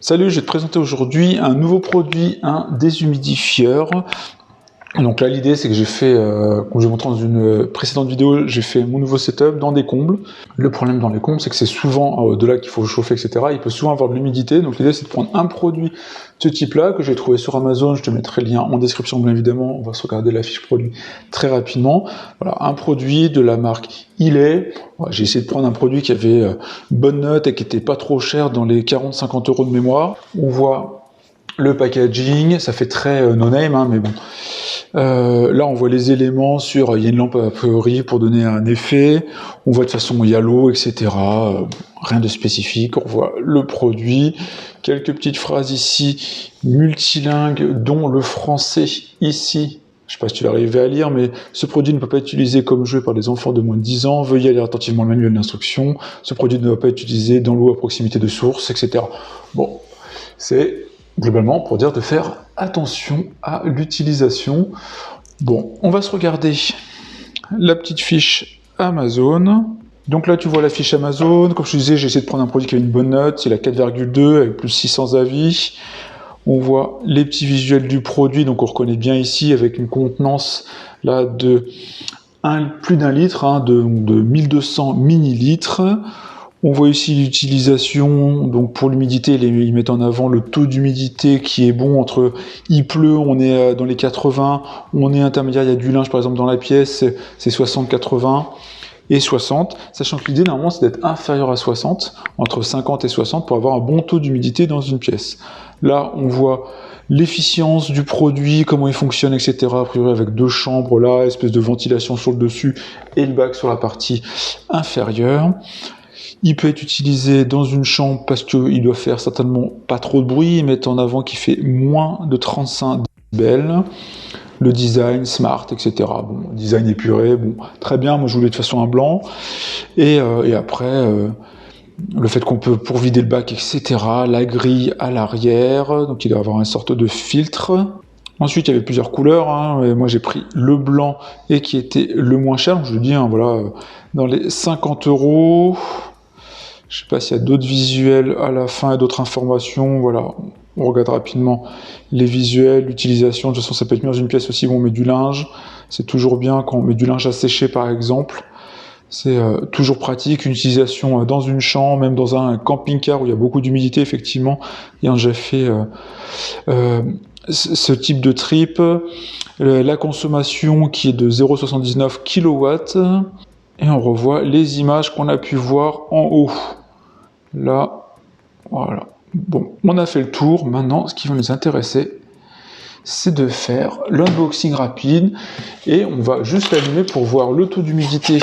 Salut, je vais te présenter aujourd'hui un nouveau produit, un déshumidifieur. Donc là, l'idée, c'est que j'ai fait, comme j'ai montré dans une précédente vidéo, j'ai fait mon nouveau setup dans des combles. Le problème dans les combles, c'est que c'est souvent de là qu'il faut chauffer, etc. Il peut souvent avoir de l'humidité. Donc l'idée, c'est de prendre un produit de ce type-là que j'ai trouvé sur Amazon. Je te mettrai le lien en description, bien évidemment. On va se regarder la fiche produit très rapidement. Voilà, un produit de la marque Illet. J'ai essayé de prendre un produit qui avait une bonne note et qui était pas trop cher, dans les 40-50 € de mémoire. On voit le packaging, ça fait très no-name, hein, mais bon. Là, on voit les éléments sur. Il y a une lampe a priori pour donner un effet. On voit de façon yellow, etc. Rien de spécifique. On voit le produit. Quelques petites phrases ici, multilingues, dont le français ici. Je ne sais pas si tu vas arriver à lire, mais ce produit ne peut pas être utilisé comme jouet par des enfants de moins de 10 ans. Veuillez lire attentivement le manuel d'instruction. Ce produit ne doit pas être utilisé dans l'eau à proximité de sources, etc. Bon, c'est globalement pour dire de faire attention à l'utilisation. Bon, on va se regarder la petite fiche Amazon. Donc là, tu vois la fiche Amazon. Comme je te disais, j'ai essayé de prendre un produit qui a une bonne note. C'est la 4,2 avec plus de 600 avis. On voit les petits visuels du produit. Donc on reconnaît bien ici avec une contenance là de plus d'1 litre, hein, de 1200 millilitres. On voit ici l'utilisation, donc pour l'humidité, ils mettent en avant le taux d'humidité qui est bon entre, il pleut, on est dans les 80, on est intermédiaire, il y a du linge par exemple dans la pièce, c'est 60-80 et 60, sachant que l'idée normalement c'est d'être inférieur à 60, entre 50 et 60 pour avoir un bon taux d'humidité dans une pièce. Là on voit l'efficience du produit, comment il fonctionne, etc. A priori avec 2 chambres là, espèce de ventilation sur le dessus et le bac sur la partie inférieure. Il peut être utilisé dans une chambre parce qu'il doit faire certainement pas trop de bruit. Ils mettent en avant qu'il fait moins de 35 décibels. Le design, smart, etc. Bon, design épuré, bon, très bien. Moi, je voulais de toute façon un blanc. Et après, le fait qu'on peut, pour vider le bac, etc. La grille à l'arrière. Donc, il doit avoir une sorte de filtre. Ensuite, il y avait plusieurs couleurs, hein, et moi j'ai pris le blanc et qui était le moins cher. Donc, je le dis, hein, voilà, dans les 50 €. Je sais pas s'il y a d'autres visuels à la fin et d'autres informations. Voilà, on regarde rapidement les visuels, l'utilisation. De toute façon, ça peut être mis dans une pièce aussi où on met du linge. C'est toujours bien quand on met du linge à sécher, par exemple. C'est toujours pratique. Une utilisation dans une chambre, même dans un camping-car où il y a beaucoup d'humidité, effectivement. Ayant déjà fait ce type de trip. La consommation qui est de 0,79 kW. Et on revoit les images qu'on a pu voir en haut. Là, voilà. Bon, on a fait le tour. Maintenant, ce qui va nous intéresser, c'est de faire l'unboxing rapide. Et on va juste l'allumer pour voir le taux d'humidité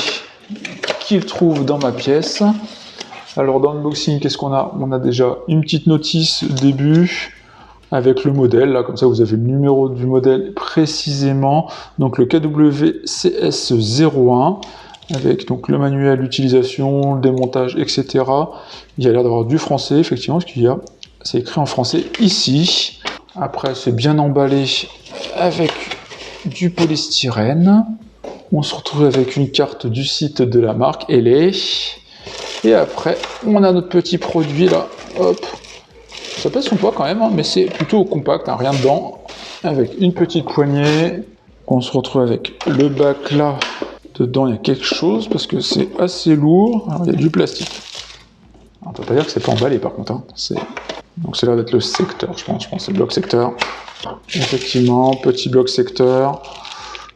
qu'il trouve dans ma pièce. Alors, dans l'unboxing, qu'est-ce qu'on a? On a déjà une petite notice début avec le modèle. Là, comme ça, vous avez le numéro du modèle précisément. Donc, le KWCS01. Avec donc le manuel d'utilisation, le démontage, etc. Il y a l'air d'avoir du français, effectivement, parce qu'il y a, c'est écrit en français ici. Après, c'est bien emballé avec du polystyrène. On se retrouve avec une carte du site de la marque Illet. Et après, on a notre petit produit là. Hop. Ça pèse son poids quand même, hein, mais c'est plutôt compact, hein, rien dedans. Avec une petite poignée. On se retrouve avec le bac là. Dedans, il y a quelque chose, parce que c'est assez lourd. Alors, il y a du plastique. On ne peut pas dire que c'est pas emballé, par contre. Hein. Donc, c'est là d'être le secteur, je pense. Je pense que c'est le bloc secteur. Effectivement, petit bloc secteur.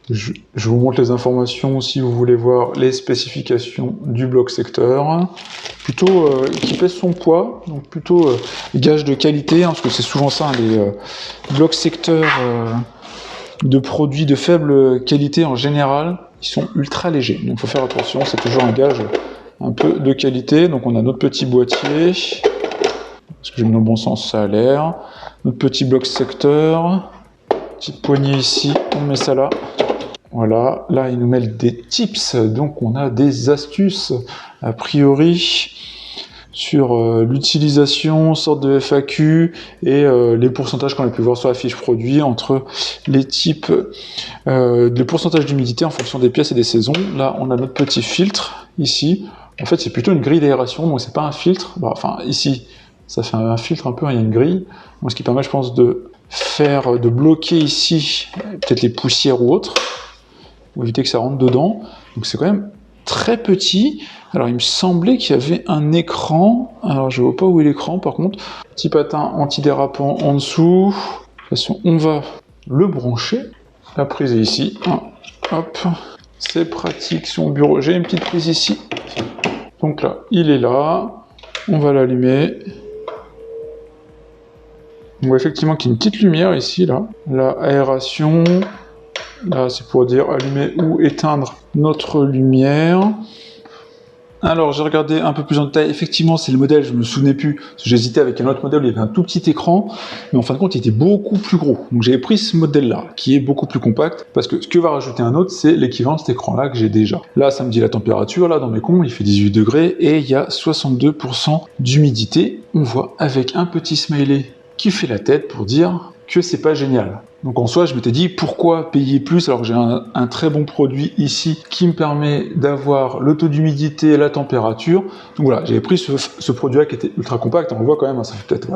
Je vous montre les informations si vous voulez voir les spécifications du bloc secteur. Plutôt qui pèse son poids, donc plutôt gage de qualité, hein, parce que c'est souvent ça, hein, les blocs secteurs de produits de faible qualité en général. Ils sont ultra légers, donc il faut faire attention, c'est toujours un gage un peu de qualité. Donc on a notre petit boîtier, est-ce que j'ai mis dans le bon sens, ça a l'air, notre petit bloc secteur, petite poignée ici, on met ça là, voilà, là ils nous mettent des tips, donc on a des astuces a priori sur l'utilisation, sorte de FAQ et les pourcentages qu'on a pu voir sur la fiche produit entre les types, les pourcentages d'humidité en fonction des pièces et des saisons. Là, on a notre petit filtre ici. En fait, c'est plutôt une grille d'aération, donc c'est pas un filtre. Bah, enfin, ici, ça fait un filtre un peu, il y a une grille. Donc, ce qui permet, je pense, de bloquer ici peut-être les poussières ou autres, pour éviter que ça rentre dedans. Donc c'est quand même très petit. Alors il me semblait qu'il y avait un écran. Alors je vois pas où est l'écran par contre. Petit patin antidérapant en dessous. De toute façon, on va le brancher. La prise est ici. Hop, c'est pratique sur mon bureau. J'ai une petite prise ici. Donc là, il est là. On va l'allumer. On voit effectivement qu'il y a une petite lumière ici, là. La aération. Là, c'est pour dire allumer ou éteindre notre lumière. Alors, j'ai regardé un peu plus en détail. Effectivement, c'est le modèle, je me souvenais plus. J'hésitais avec un autre modèle, il y avait un tout petit écran. Mais en fin de compte, il était beaucoup plus gros. Donc, j'ai pris ce modèle-là, qui est beaucoup plus compact. Parce que ce que va rajouter un autre, c'est l'équivalent de cet écran-là que j'ai déjà. Là, ça me dit la température. Là, dans mes combles, il fait 18 degrés. Et il y a 62% d'humidité. On voit avec un petit smiley qui fait la tête pour dire que c'est pas génial. Donc en soi, je m'étais dit pourquoi payer plus alors que j'ai un très bon produit ici qui me permet d'avoir le taux d'humidité et la température. Donc voilà, j'avais pris ce produit-là qui était ultra compact. On le voit quand même, ça fait peut-être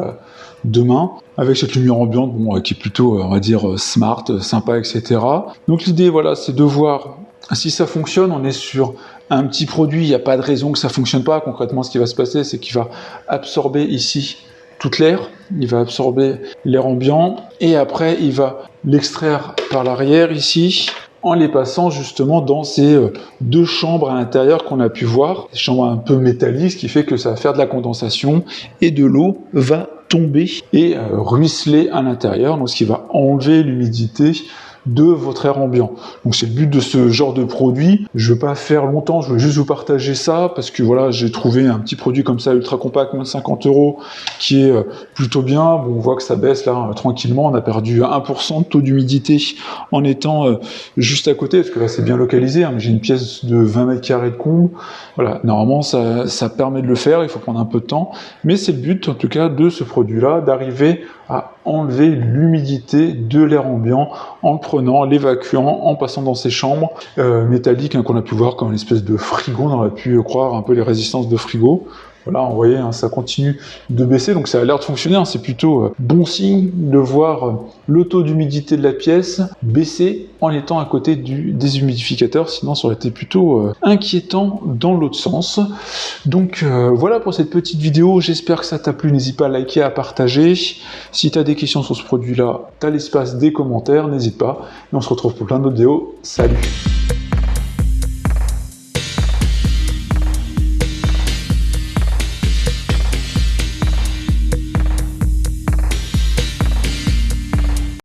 2 mains avec cette lumière ambiante, bon, qui est plutôt, on va dire, smart, sympa, etc. Donc l'idée, voilà, c'est de voir si ça fonctionne. On est sur un petit produit, il n'y a pas de raison que ça fonctionne pas. Concrètement, ce qui va se passer, c'est qu'il va absorber ici toute l'air, il va absorber l'air ambiant et après il va l'extraire par l'arrière ici en les passant justement dans ces 2 chambres à l'intérieur qu'on a pu voir, des chambres un peu métalliques, ce qui fait que ça va faire de la condensation et de l'eau va tomber et ruisseler à l'intérieur, donc ce qui va enlever l'humidité de votre air ambiant. Donc c'est le but de ce genre de produit. Je ne veux pas faire longtemps, je veux juste vous partager ça parce que voilà, j'ai trouvé un petit produit comme ça ultra compact, moins de 50 €, qui est plutôt bien. Bon, on voit que ça baisse là tranquillement. On a perdu 1% de taux d'humidité en étant juste à côté, parce que là c'est bien localisé. Hein, j'ai une pièce de 20 mètres carrés de comble. Voilà, normalement ça permet de le faire. Il faut prendre un peu de temps, mais c'est le but en tout cas de ce produit-là, d'arriver à enlever l'humidité de l'air ambiant en le prenant, l'évacuant, en passant dans ces chambres métalliques hein, qu'on a pu voir comme une espèce de frigo. On aurait pu croire un peu les résistances de frigo. Voilà, vous voyez, hein, ça continue de baisser, donc ça a l'air de fonctionner. Hein, c'est plutôt bon signe de voir le taux d'humidité de la pièce baisser en étant à côté du déshumidificateur. Sinon, ça aurait été plutôt inquiétant dans l'autre sens. Donc voilà pour cette petite vidéo. J'espère que ça t'a plu. N'hésite pas à liker, à partager. Si tu as des questions sur ce produit-là, tu as l'espace des commentaires. N'hésite pas. Et on se retrouve pour plein d'autres vidéos. Salut!